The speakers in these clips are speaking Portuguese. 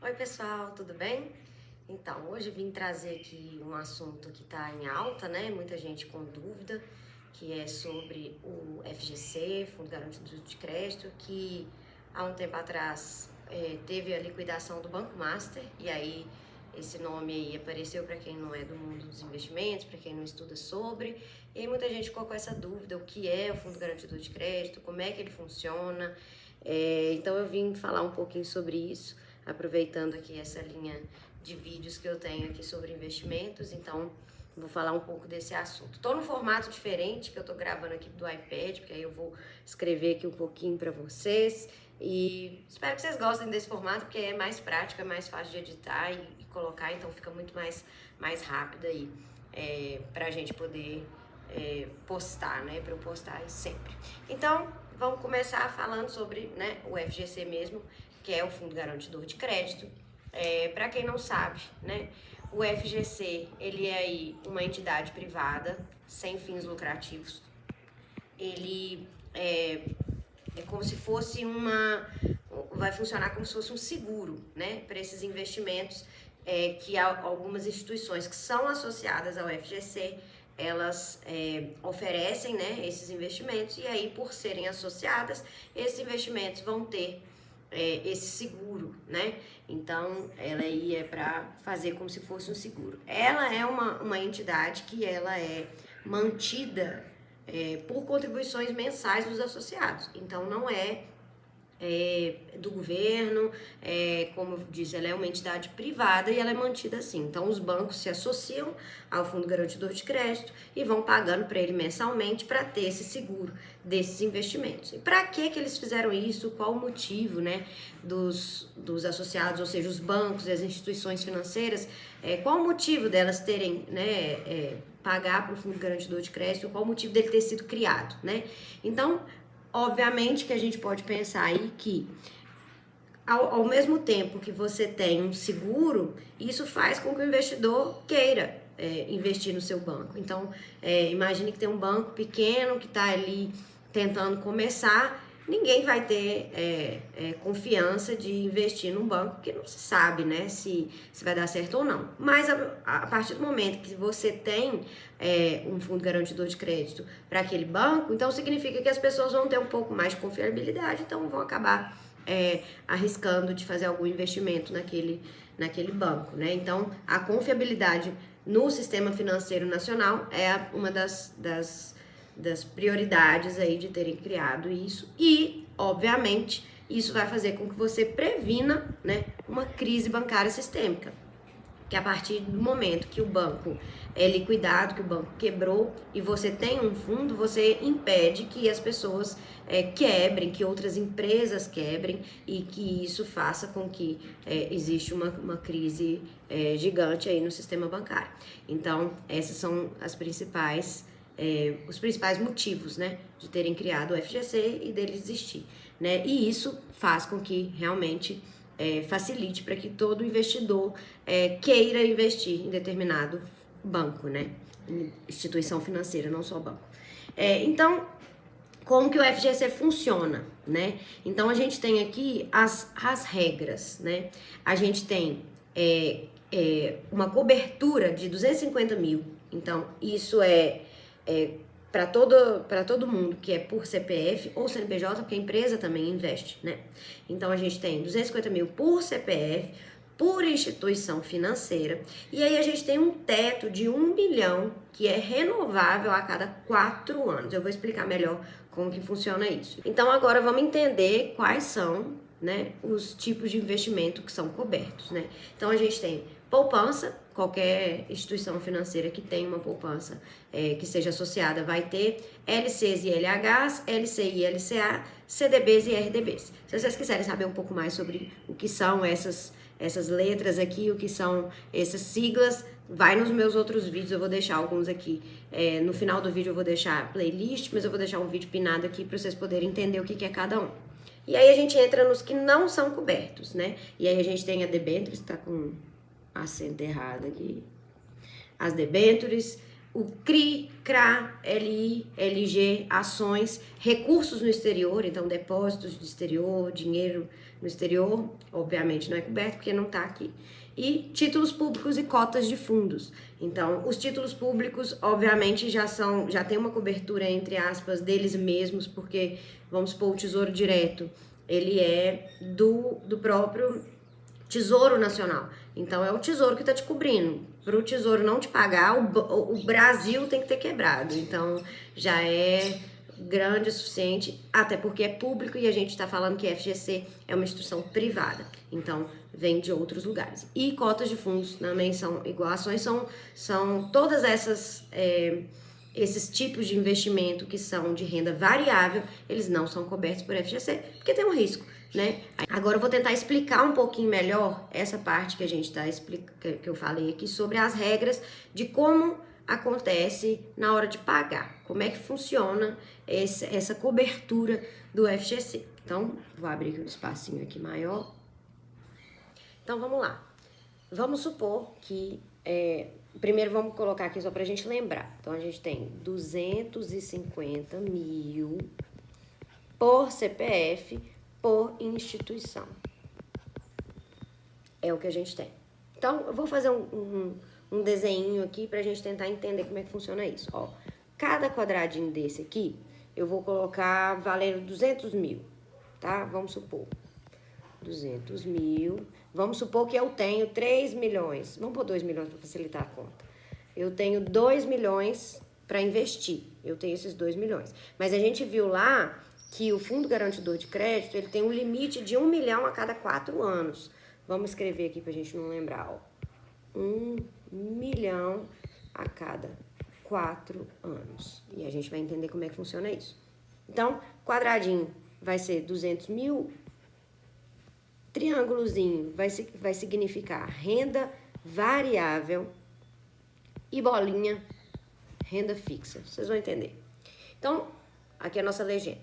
Oi pessoal, tudo bem? Então, hoje vim trazer aqui um assunto que está em alta, né? Muita gente com dúvida, que é sobre o FGC, Fundo Garantido de Crédito, que há um tempo atrás teve a liquidação do Banco Master, e aí esse nome aí apareceu para quem não é do mundo dos investimentos, para quem não estuda sobre, e aí muita gente ficou com essa dúvida, o que é o Fundo Garantido de Crédito, como é que ele funciona, então eu vim falar um pouquinho sobre isso, aproveitando aqui essa linha de vídeos que eu tenho aqui sobre investimentos, então vou falar um pouco desse assunto. Estou no formato diferente, que eu estou gravando aqui do iPad, porque aí eu vou escrever aqui um pouquinho para vocês, e espero que vocês gostem desse formato, porque é mais prático, é mais fácil de editar e colocar, então fica muito mais rápido aí, para a gente poder postar, né, para eu postar aí sempre. Então, vamos começar falando sobre, né, o FGC mesmo, que é o Fundo Garantidor de Crédito. Para quem não sabe, né, o FGC ele é aí uma entidade privada sem fins lucrativos. Ele é como se fosse vai funcionar como se fosse um seguro, né, para esses investimentos que algumas instituições que são associadas ao FGC elas oferecem, né, esses investimentos, e aí por serem associadas, esses investimentos vão ter esse seguro, né? Então, ela aí é para fazer como se fosse um seguro. Ela é uma entidade que ela é mantida por contribuições mensais dos associados. Então, não é do governo, como eu disse, ela é uma entidade privada e ela é mantida assim. Então, os bancos se associam ao Fundo Garantidor de Crédito e vão pagando para ele mensalmente para ter esse seguro desses investimentos. E para que eles fizeram isso? Qual o motivo, né, dos associados, ou seja, os bancos e as instituições financeiras, qual o motivo delas terem, né, pagar para o Fundo Garantidor de Crédito, qual o motivo dele ter sido criado, né? Então, obviamente que a gente pode pensar aí que ao mesmo tempo que você tem um seguro, isso faz com que o investidor queira investir no seu banco. Então, imagine que tem um banco pequeno que está ali tentando começar, ninguém vai ter confiança de investir num banco, porque não se sabe, né, se vai dar certo ou não. Mas a partir do momento que você tem um fundo garantidor de crédito para aquele banco, então significa que as pessoas vão ter um pouco mais de confiabilidade, então vão acabar arriscando de fazer algum investimento naquele banco, né? Então, a confiabilidade no sistema financeiro nacional é uma das prioridades aí de terem criado isso, e, obviamente, isso vai fazer com que você previna, né, uma crise bancária sistêmica, que a partir do momento que o banco é liquidado, que o banco quebrou e você tem um fundo, você impede que as pessoas quebrem, que outras empresas quebrem, e que isso faça com que exista uma crise gigante aí no sistema bancário. Então, esses são os principais motivos, né, de terem criado o FGC e dele existir, né? E isso faz com que realmente facilite para que todo investidor queira investir em determinado banco, né? Instituição financeira, não só banco. Então, como que o FGC funciona, né? Então, a gente tem aqui as regras, né? A gente tem uma cobertura de 250 mil. Então, isso para todo mundo que é por CPF ou CNPJ, porque a empresa também investe, né? Então, a gente tem 250 mil por CPF, por instituição financeira, e aí a gente tem um teto de 1 bilhão que é renovável a cada 4 anos. Eu vou explicar melhor como que funciona isso. Então, agora vamos entender quais são, né, os tipos de investimento que são cobertos, né? Então, a gente tem poupança. Qualquer instituição financeira que tenha uma poupança que seja associada vai ter LCs e LHs, LCI e LCA, CDBs e RDBs. Se vocês quiserem saber um pouco mais sobre o que são essas letras aqui, o que são essas siglas, vai nos meus outros vídeos, eu vou deixar alguns aqui. No final do vídeo eu vou deixar playlist, mas eu vou deixar um vídeo pinado aqui para vocês poderem entender o que é cada um. E aí a gente entra nos que não são cobertos, né? E aí a gente tem a debêntures, tá com acento errado aqui. As debêntures, o CRI, CRA, LI, LG, ações, recursos no exterior, então depósitos do exterior, dinheiro no exterior, obviamente não é coberto porque não está aqui. E títulos públicos e cotas de fundos. Então, os títulos públicos, obviamente, já tem uma cobertura, entre aspas, deles mesmos, porque, vamos supor, o Tesouro Direto, ele é do próprio Tesouro Nacional. Então, é o Tesouro que está te cobrindo. Para o Tesouro não te pagar, o Brasil tem que ter quebrado. Então, já é grande o suficiente, até porque é público e a gente está falando que a FGC é uma instituição privada. Então, vem de outros lugares. E cotas de fundos também são igual ações, são todas esses tipos de investimento que são de renda variável, eles não são cobertos por FGC, porque tem um risco, né? Agora eu vou tentar explicar um pouquinho melhor essa parte que a gente que eu falei aqui sobre as regras de como acontece na hora de pagar, como é que funciona essa cobertura do FGC. Então, vou abrir um espacinho aqui maior. Então, vamos lá. Vamos supor que... primeiro, vamos colocar aqui só pra gente lembrar. Então, a gente tem 250 mil por CPF por instituição. É o que a gente tem. Então, eu vou fazer um desenho aqui pra gente tentar entender como é que funciona isso. Ó, cada quadradinho desse aqui, eu vou colocar valendo 200 mil, tá? Vamos supor. 200 mil. Vamos supor que eu tenho 3 milhões. Vamos pôr 2 milhões para facilitar a conta. Eu tenho 2 milhões para investir. Eu tenho esses 2 milhões. Mas a gente viu lá que o Fundo Garantidor de Crédito, ele tem um limite de 1 milhão a cada 4 anos. Vamos escrever aqui para a gente não lembrar, ó. 1 milhão a cada 4 anos. E a gente vai entender como é que funciona isso. Então, quadradinho vai ser 200 mil. Triângulozinho vai significar renda variável e bolinha, renda fixa. Vocês vão entender. Então, aqui é a nossa legenda.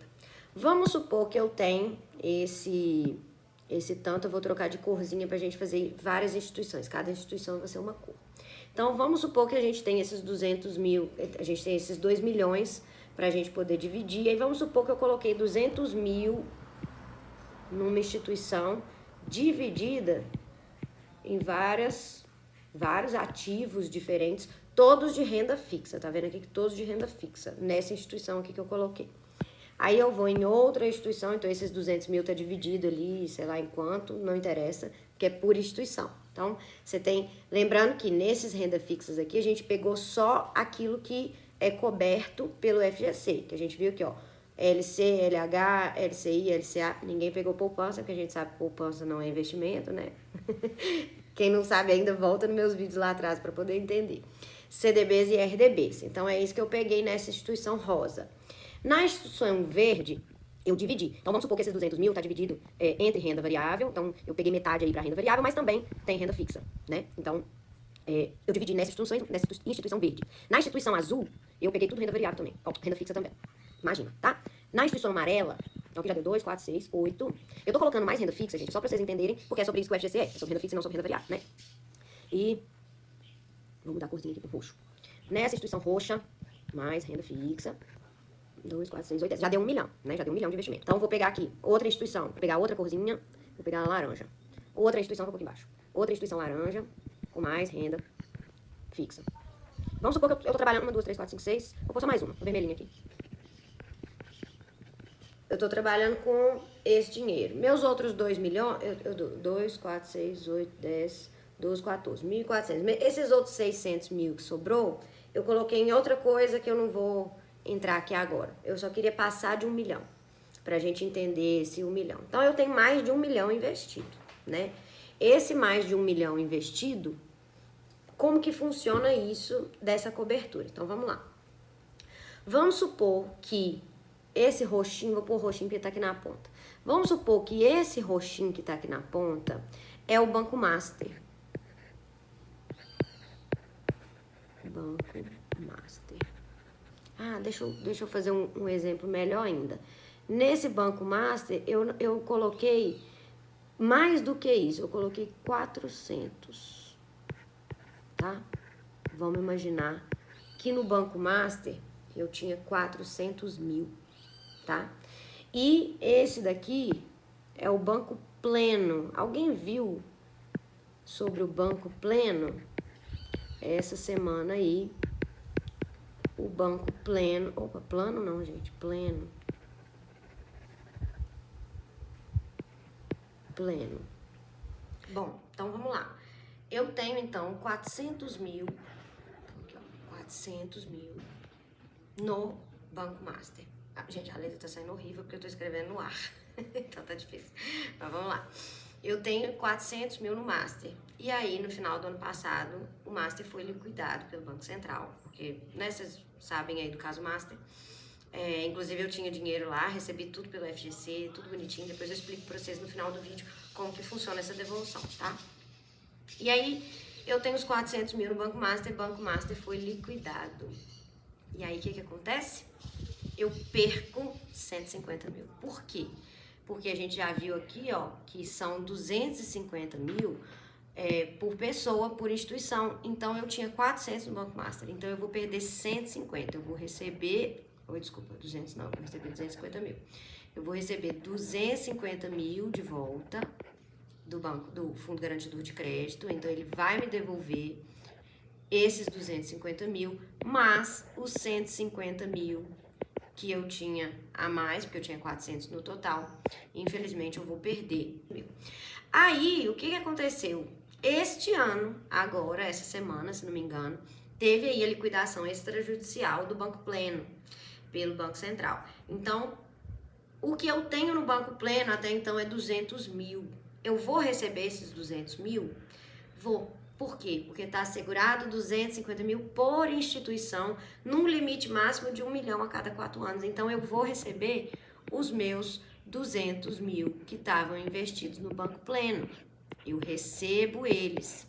Vamos supor que eu tenho esse tanto, eu vou trocar de corzinha pra gente fazer várias instituições. Cada instituição vai ser uma cor. Então, vamos supor que a gente tem esses 200 mil, a gente tem esses 2 milhões pra gente poder dividir. E aí, vamos supor que eu coloquei 200 mil numa instituição dividida em vários ativos diferentes, todos de renda fixa, tá vendo aqui que todos de renda fixa, nessa instituição aqui que eu coloquei. Aí eu vou em outra instituição, então esses 200 mil tá dividido ali, sei lá em quanto, não interessa, porque é por instituição. Então, você tem, lembrando que nesses renda fixas aqui, a gente pegou só aquilo que é coberto pelo FGC, que a gente viu aqui, ó, LC, LH, LCI, LCA, ninguém pegou poupança, porque a gente sabe que poupança não é investimento, né? Quem não sabe ainda, volta nos meus vídeos lá atrás para poder entender. CDBs e RDBs. Então, é isso que eu peguei nessa instituição rosa. Na instituição verde, eu dividi. Então, vamos supor que esses 200 mil tá dividido entre renda variável. Então, eu peguei metade aí para renda variável, mas também tem renda fixa, né? Então, eu dividi nessa instituição verde. Na instituição azul, eu peguei tudo renda variável também. Ó, renda fixa também. Imagina, tá? Na instituição amarela, então aqui já deu 2, 4, 6, 8. Eu tô colocando mais renda fixa, gente, só pra vocês entenderem, porque é sobre isso que o FGC é sobre renda fixa e não sobre renda variável, né? E vou mudar a corzinha aqui pro roxo. Nessa instituição roxa, mais renda fixa, 2, 4, 6, 8, 10. Já deu 1 milhão, né? Já deu 1 milhão de investimento. Então, eu vou pegar aqui outra instituição, vou pegar outra corzinha, vou pegar a laranja. Outra instituição, vou pôr aqui embaixo. Outra instituição laranja, com mais renda fixa. Vamos supor que eu tô trabalhando 1, 2, 3, 4, 5, 6. Vou pôr só mais uma, a vermelhinha aqui. Eu tô trabalhando com esse dinheiro. Meus outros 2 milhões, eu dou 2, 4, 6, 8, 10, 12, 14, 1.400. Esses outros 600 mil que sobrou, eu coloquei em outra coisa que eu não vou entrar aqui agora. Eu só queria passar de 1 milhão, pra gente entender esse 1 milhão. Então, eu tenho mais de 1 milhão investido, né? Esse mais de 1 milhão investido, como que funciona isso dessa cobertura? Então, vamos lá. Vamos supor que esse roxinho, vou pôr roxinho porque tá aqui na ponta. Vamos supor que esse roxinho que tá aqui na ponta é o Banco Master. Banco Master. Ah, deixa eu fazer um exemplo melhor ainda. Nesse Banco Master, eu coloquei mais do que isso. Eu coloquei 400, tá? Vamos imaginar que no Banco Master eu tinha 400 mil, tá? E esse daqui é o Banco Pleno. Alguém viu sobre o Banco Pleno? Essa semana aí, o Banco Pleno... Opa, plano não, gente, pleno. Pleno. Bom, então vamos lá. Eu tenho, então, 400 mil... Aqui, ó, 400 mil no Banco Master. Ah, gente, a letra tá saindo horrível porque eu tô escrevendo no ar. Então tá difícil. Mas vamos lá. Eu tenho 400 mil no Master. E aí, no final do ano passado, o Master foi liquidado pelo Banco Central. Porque, né, vocês sabem aí do caso Master. Inclusive, eu tinha dinheiro lá, recebi tudo pelo FGC, tudo bonitinho. Depois eu explico pra vocês no final do vídeo como que funciona essa devolução, tá? E aí, eu tenho os 400 mil no Banco Master. O Banco Master foi liquidado. E aí, o que acontece? Eu perco 150 mil. Por quê? Porque a gente já viu aqui, ó, que são 250 mil por pessoa, por instituição. Então, eu tinha 400 no Banco Master. Então, eu vou perder 150. Eu vou receber... desculpa, 200 não. Eu vou receber 250 mil. Eu vou receber 250 mil de volta do Fundo Garantidor de Crédito. Então, ele vai me devolver esses 250 mil, mas os 150 mil que eu tinha a mais, porque eu tinha 400 no total, infelizmente eu vou perder. Aí, o que aconteceu? Este ano, agora, essa semana, se não me engano, teve aí a liquidação extrajudicial do Banco Pleno, pelo Banco Central. Então, o que eu tenho no Banco Pleno até então é 200 mil. Eu vou receber esses 200 mil? Vou. Por quê? Porque está assegurado 250 mil por instituição, num limite máximo de 1 milhão a cada 4 anos. Então, eu vou receber os meus 200 mil que estavam investidos no Banco Pleno. Eu recebo eles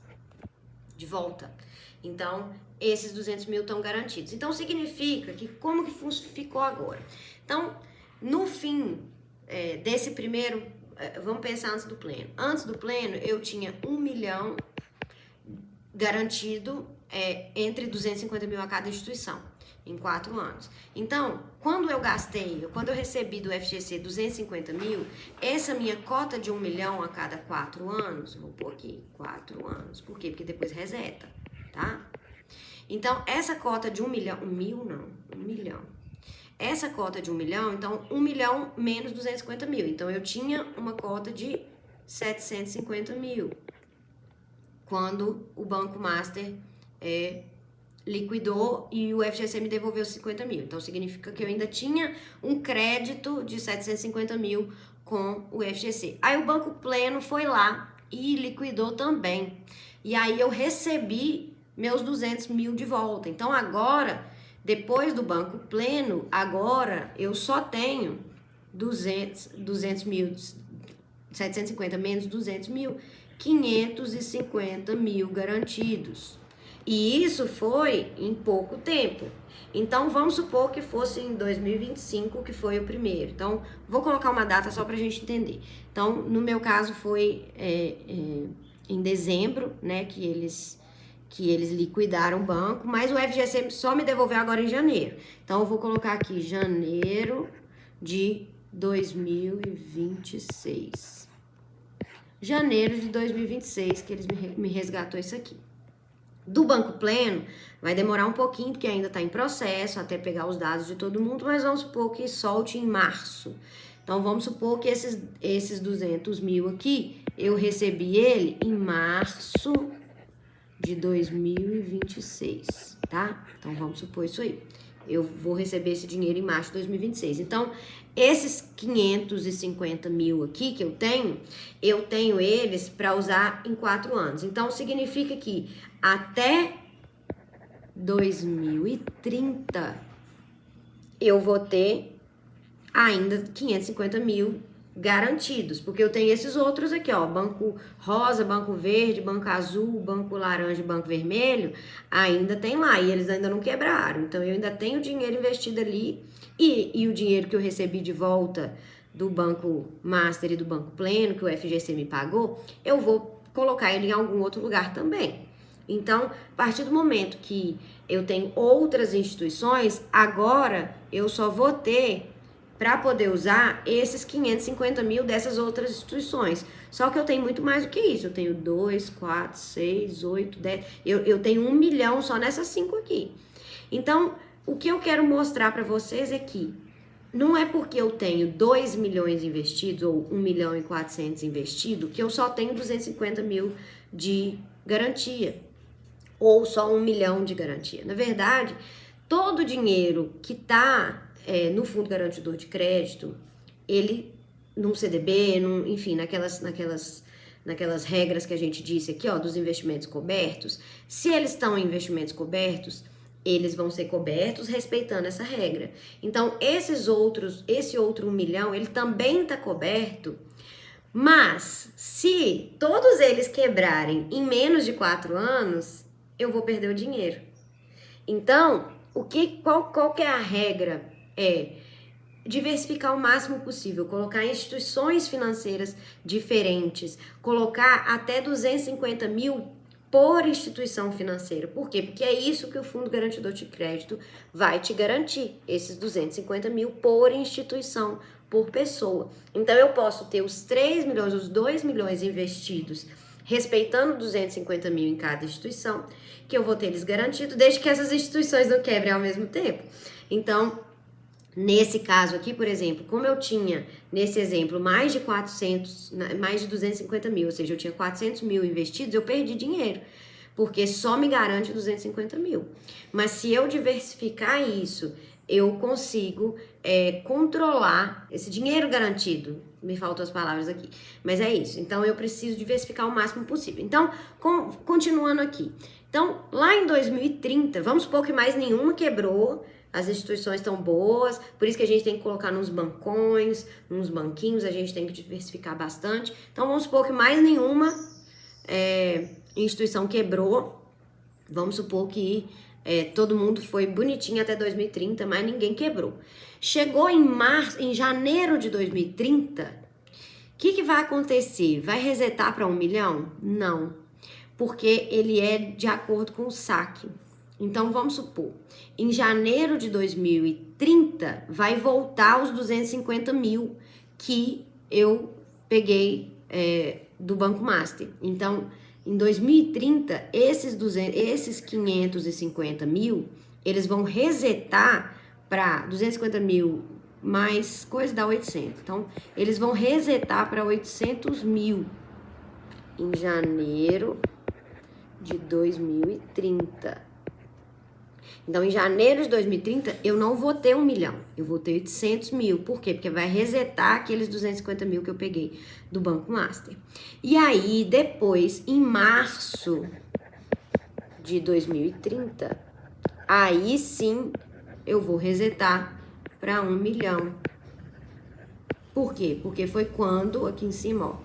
de volta. Então, esses 200 mil estão garantidos. Então, significa que como que ficou agora? Então, no fim desse primeiro, vamos pensar antes do pleno. Antes do pleno, eu tinha 1 milhão garantido entre 250 mil a cada instituição, em 4 anos. Então, quando eu recebi do FGC 250 mil, essa minha cota de 1 milhão a cada 4 anos, vou pôr aqui, 4 anos, por quê? Porque depois reseta, tá? Então, essa cota de 1 milhão, 1 milhão. Essa cota de 1 milhão, então, 1 milhão menos 250 mil. Então, eu tinha uma cota de 750 mil. Quando o Banco Master liquidou e o FGC me devolveu 50 mil. Então, significa que eu ainda tinha um crédito de 750 mil com o FGC. Aí, o Banco Pleno foi lá e liquidou também. E aí, eu recebi meus 200 mil de volta. Então, agora, depois do Banco Pleno, agora eu só tenho 200 mil, 750 menos 200 mil, 550 mil garantidos. E isso foi em pouco tempo. Então, vamos supor que fosse em 2025, que foi o primeiro. Então, vou colocar uma data só pra gente entender. Então, no meu caso, foi em dezembro, né, que eles liquidaram o banco, mas o FGC só me devolveu agora em janeiro. Então, eu vou colocar aqui janeiro de 2026. Janeiro de 2026, que eles me resgatou isso aqui. Do Banco Pleno, vai demorar um pouquinho, porque ainda está em processo, até pegar os dados de todo mundo, mas vamos supor que solte em março. Então, vamos supor que esses 200 mil aqui, eu recebi ele em março de 2026, tá? Então, vamos supor isso aí. Eu vou receber esse dinheiro em março de 2026. Então, esses 550 mil aqui que eu tenho eles para usar em 4 anos. Então, significa que até 2030 eu vou ter ainda 550 mil garantidos, porque eu tenho esses outros aqui, ó, banco rosa, banco verde, banco azul, banco laranja, banco vermelho, ainda tem lá, e eles ainda não quebraram, então eu ainda tenho dinheiro investido ali, e o dinheiro que eu recebi de volta do Banco Master e do Banco Pleno, que o FGC me pagou, eu vou colocar ele em algum outro lugar também. Então, a partir do momento que eu tenho outras instituições, agora eu só vou ter para poder usar esses 550 mil dessas outras instituições. Só que eu tenho muito mais do que isso. Eu tenho 2, 4, 6, 8, 10. Eu tenho 1 milhão só nessas 5 aqui. Então, o que eu quero mostrar para vocês é que não é porque eu tenho 2 milhões investidos ou 1 milhão e 400 investido que eu só tenho 250 mil de garantia ou só 1 milhão de garantia. Na verdade, todo o dinheiro que está no Fundo Garantidor de Crédito, ele num CDB, enfim, naquelas regras que a gente disse aqui, ó, dos investimentos cobertos, se eles estão em investimentos cobertos, eles vão ser cobertos respeitando essa regra. Então, esse outro 1 milhão, ele também está coberto, mas se todos eles quebrarem em menos de 4 anos, eu vou perder o dinheiro. Então, qual que é a regra? É diversificar o máximo possível, colocar instituições financeiras diferentes, colocar até 250 mil por instituição financeira. Por quê? Porque é isso que o Fundo Garantidor de Crédito vai te garantir, esses 250 mil por instituição, por pessoa. Então, eu posso ter os 3 milhões, os 2 milhões investidos, respeitando 250 mil em cada instituição, que eu vou ter eles garantidos, desde que essas instituições não quebrem ao mesmo tempo. Então, nesse caso aqui, por exemplo, como eu tinha, nesse exemplo, mais de 250 mil, ou seja, eu tinha 400 mil investidos, eu perdi dinheiro, porque só me garante 250 mil. Mas se eu diversificar isso, eu consigo controlar esse dinheiro garantido. Me faltam as palavras aqui, mas é isso. Então, eu preciso diversificar o máximo possível. Então, continuando aqui. Então, lá em 2030, vamos supor que mais nenhuma quebrou, as instituições estão boas, por isso que a gente tem que colocar nos bancões, nos banquinhos, a gente tem que diversificar bastante. Então, vamos supor que mais nenhuma instituição quebrou. Vamos supor que todo mundo foi bonitinho até 2030, mas ninguém quebrou. Chegou em janeiro de 2030, o que vai acontecer? Vai resetar para 1 milhão? Não, porque ele é de acordo com o saque. Então, vamos supor, em janeiro de 2030, vai voltar os 250 mil que eu peguei do Banco Master. Então, em 2030, esses 550 mil, eles vão resetar para 250 mil mais coisa dá 800. Então, eles vão resetar para 800 mil em janeiro de 2030. Então, em janeiro de 2030, eu não vou ter 1 milhão, eu vou ter 800 mil. Por quê? Porque vai resetar aqueles 250 mil que eu peguei do Banco Master. E aí, depois, em março de 2030, aí sim eu vou resetar para 1 milhão. Por quê? Porque foi quando, aqui em cima,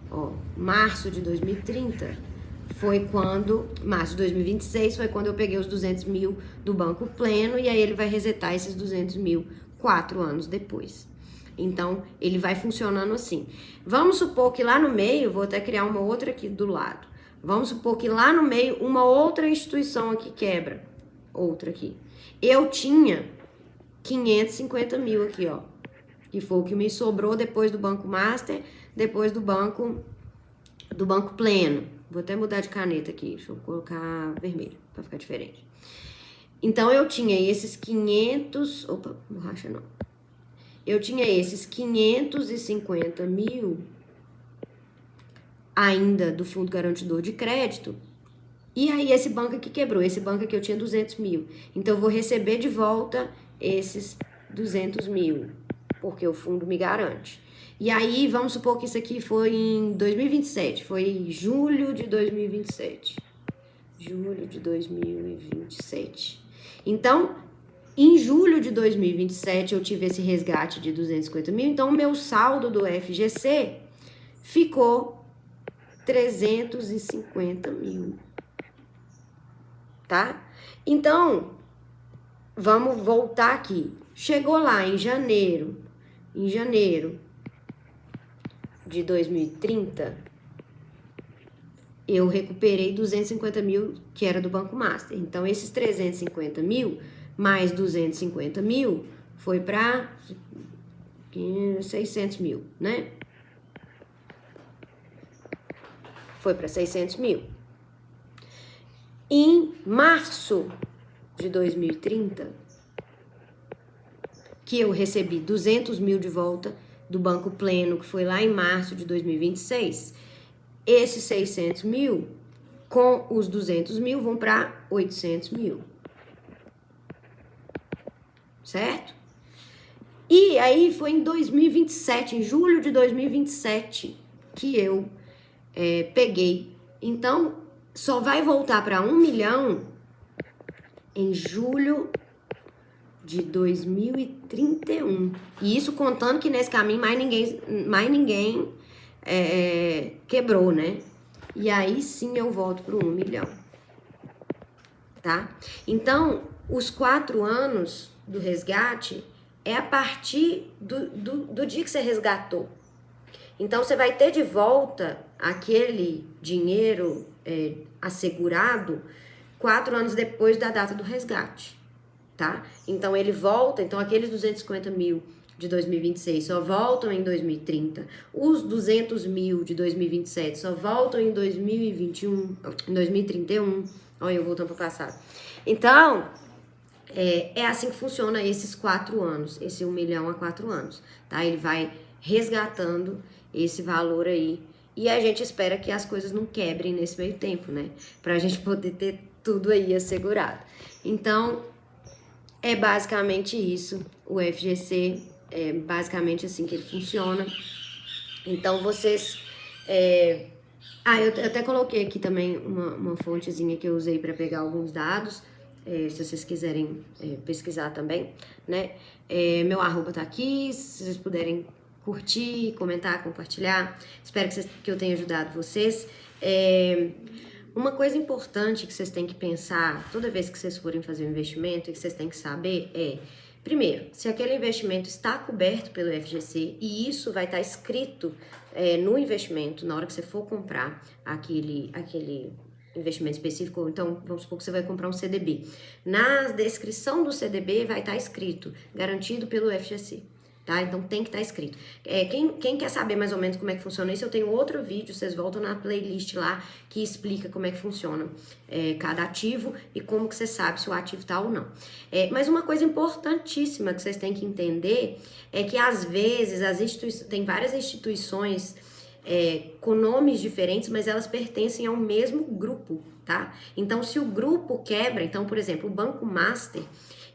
ó, março de 2030... foi quando, março de 2026, foi quando eu peguei os 200 mil do Banco Pleno, e aí ele vai resetar esses 200 mil 4 anos depois. Então, ele vai funcionando assim. Vamos supor que lá no meio, vou até criar uma outra aqui do lado. Vamos supor que lá no meio, uma outra instituição aqui quebra. Outra aqui. Eu tinha 550 mil aqui, ó. Que foi o que me sobrou depois do Banco Master, depois do Banco Pleno. Vou até mudar de caneta aqui, deixa eu colocar vermelho, pra ficar diferente. Então, eu tinha esses 500... Opa, borracha não. Eu tinha esses 550 mil ainda do Fundo Garantidor de Crédito. E aí, esse banco aqui quebrou. Esse banco aqui eu tinha 200 mil. Então, eu vou receber de volta esses 200 mil, porque o fundo me garante. E aí, vamos supor que isso aqui foi em 2027, foi em julho de 2027. Julho de 2027. Então, em julho de 2027, eu tive esse resgate de 250 mil. Então, o meu saldo do FGC ficou 350 mil. Tá? Então, vamos voltar aqui. Chegou lá em janeiro de 2030, eu recuperei 250 mil que era do Banco Master. Então, esses 350 mil mais 250 mil foi para 600 mil, né? Foi para 600 mil. Em março de 2030, que eu recebi 200 mil de volta do Banco Pleno, que foi lá em março de 2026, esses 600 mil, com os 200 mil, vão para 800 mil. Certo? E aí foi em 2027, em julho de 2027, que eu peguei. Então, só vai voltar para 1 milhão em julho de 2031. E isso contando que nesse caminho mais ninguém quebrou, né? E aí sim eu volto para 1 milhão. Tá? Então, os 4 anos do resgate é a partir do dia que você resgatou. Então, você vai ter de volta aquele dinheiro assegurado 4 anos depois da data do resgate, tá? Então, ele volta, então aqueles 250 mil de 2026 só voltam em 2030, os 200 mil de 2027 só voltam em 2021, em 2031, olha eu voltando para o passado. Então, é assim que funciona esses 4 anos, esse 1 milhão a 4 anos, tá? Ele vai resgatando esse valor aí e a gente espera que as coisas não quebrem nesse meio tempo, né? Pra gente poder ter tudo aí assegurado. Então, é basicamente isso, o FGC é basicamente assim que ele funciona. Então, vocês... eu até coloquei aqui também uma fontezinha que eu usei para pegar alguns dados, se vocês quiserem pesquisar também, né? Meu arroba tá aqui, se vocês puderem curtir, comentar, compartilhar. Espero que eu tenha ajudado vocês. Uma coisa importante que vocês têm que pensar toda vez que vocês forem fazer um investimento e que vocês têm que saber primeiro, se aquele investimento está coberto pelo FGC e isso vai estar escrito no investimento, na hora que você for comprar aquele investimento específico, então vamos supor que você vai comprar um CDB. Na descrição do CDB vai estar escrito, garantido pelo FGC. Tá? Então tem que estar escrito. Quem quer saber mais ou menos como é que funciona isso, eu tenho outro vídeo, vocês voltam na playlist lá que explica como é que funciona cada ativo e como que você sabe se o ativo tá ou não. Mas uma coisa importantíssima que vocês têm que entender é que às vezes tem várias instituições com nomes diferentes, mas elas pertencem ao mesmo grupo, tá? Então se o grupo quebra, então por exemplo, o Banco Master,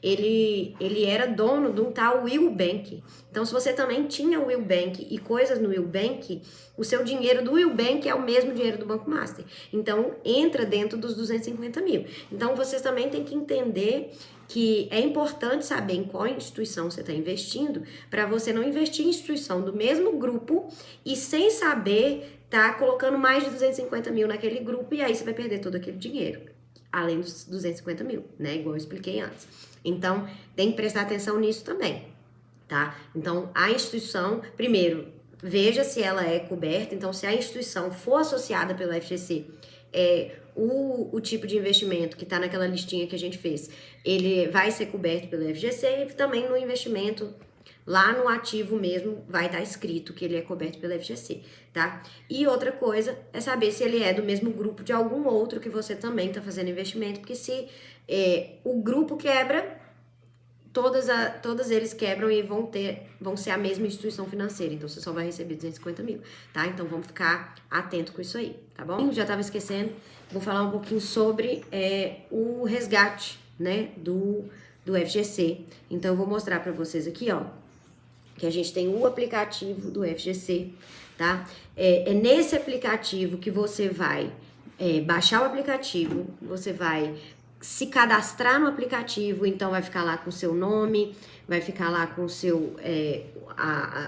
ele era dono de um tal Will Bank. Então, se você também tinha o Will Bank e coisas no Will Bank, o seu dinheiro do Will Bank é o mesmo dinheiro do Banco Master. Então, entra dentro dos 250 mil. Então, vocês também têm que entender que é importante saber em qual instituição você está investindo, para você não investir em instituição do mesmo grupo e sem saber tá colocando mais de 250 mil naquele grupo e aí você vai perder todo aquele dinheiro, além dos 250 mil, né? Igual eu expliquei antes. Então, tem que prestar atenção nisso também, tá? Então, a instituição, primeiro, veja se ela é coberta. Então, se a instituição for associada pelo FGC, o tipo de investimento que está naquela listinha que a gente fez, ele vai ser coberto pelo FGC e também no investimento, lá no ativo mesmo, vai estar escrito que ele é coberto pelo FGC, tá? E outra coisa é saber se ele é do mesmo grupo de algum outro que você também está fazendo investimento, porque se o grupo quebra, todos eles quebram e vão ser a mesma instituição financeira, então você só vai receber 250 mil, tá? Então vamos ficar atento com isso aí, tá bom? Já estava esquecendo, vou falar um pouquinho sobre o resgate, né, do FGC. Então eu vou mostrar para vocês aqui, ó, que a gente tem o aplicativo do FGC, tá? É nesse aplicativo que você vai baixar o aplicativo, você vai se cadastrar no aplicativo, então vai ficar lá com o seu nome, vai ficar lá com o seu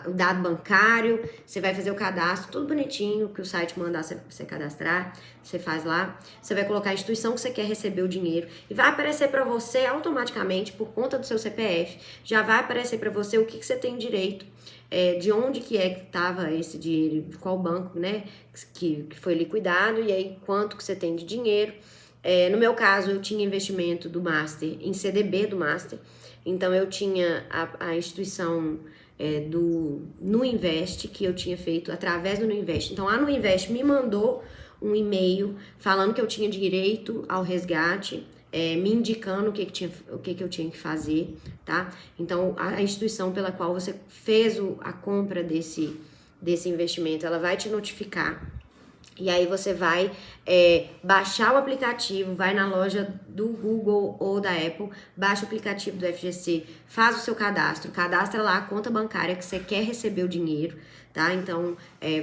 o dado bancário, você vai fazer o cadastro, tudo bonitinho, que o site mandar você cadastrar, você faz lá, você vai colocar a instituição que você quer receber o dinheiro e vai aparecer para você automaticamente, por conta do seu CPF, já vai aparecer para você o que você tem direito, de onde que estava esse dinheiro, de qual banco, né, que foi liquidado e aí quanto que você tem de dinheiro. No meu caso, eu tinha investimento do Master em CDB do Master, então eu tinha a instituição do Nuinvest, que eu tinha feito através do Nuinvest. Então a Nuinvest me mandou um e-mail falando que eu tinha direito ao resgate, me indicando o que eu tinha que fazer, tá? Então a instituição pela qual você fez a compra desse investimento, ela vai te notificar. E aí você vai baixar o aplicativo, vai na loja do Google ou da Apple, baixa o aplicativo do FGC, faz o seu cadastro, cadastra lá a conta bancária que você quer receber o dinheiro, tá? Então,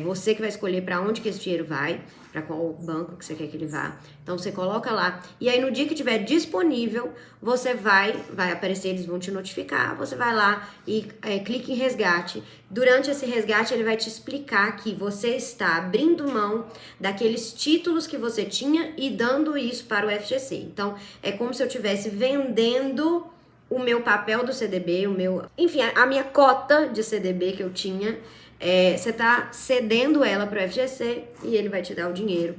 você que vai escolher para onde que esse dinheiro vai, para qual banco que você quer que ele vá. Então, você coloca lá. E aí, no dia que tiver disponível, você vai aparecer, eles vão te notificar, você vai lá e clica em resgate. Durante esse resgate, ele vai te explicar que você está abrindo mão daqueles títulos que você tinha e dando isso para o FGC. Então, é como se eu estivesse vendendo o meu papel do CDB, enfim, a minha cota de CDB que eu tinha. Você está cedendo ela para o FGC e ele vai te dar o dinheiro.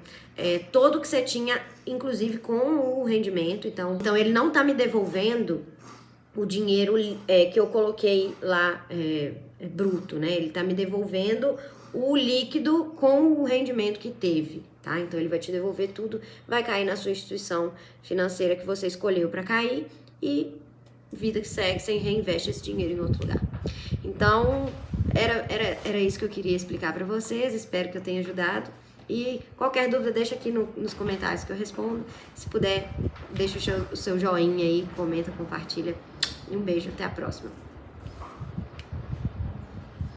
Todo que você tinha, inclusive com o rendimento. Então ele não está me devolvendo o dinheiro que eu coloquei lá bruto, né? Ele está me devolvendo o líquido com o rendimento que teve, tá? Então ele vai te devolver tudo, vai cair na sua instituição financeira que você escolheu para cair e vida que segue, você reinveste esse dinheiro em outro lugar. Então, era isso que eu queria explicar para vocês, espero que eu tenha ajudado. E qualquer dúvida, deixa aqui nos comentários que eu respondo. Se puder, deixa o seu joinha aí, comenta, compartilha. E um beijo, até a próxima.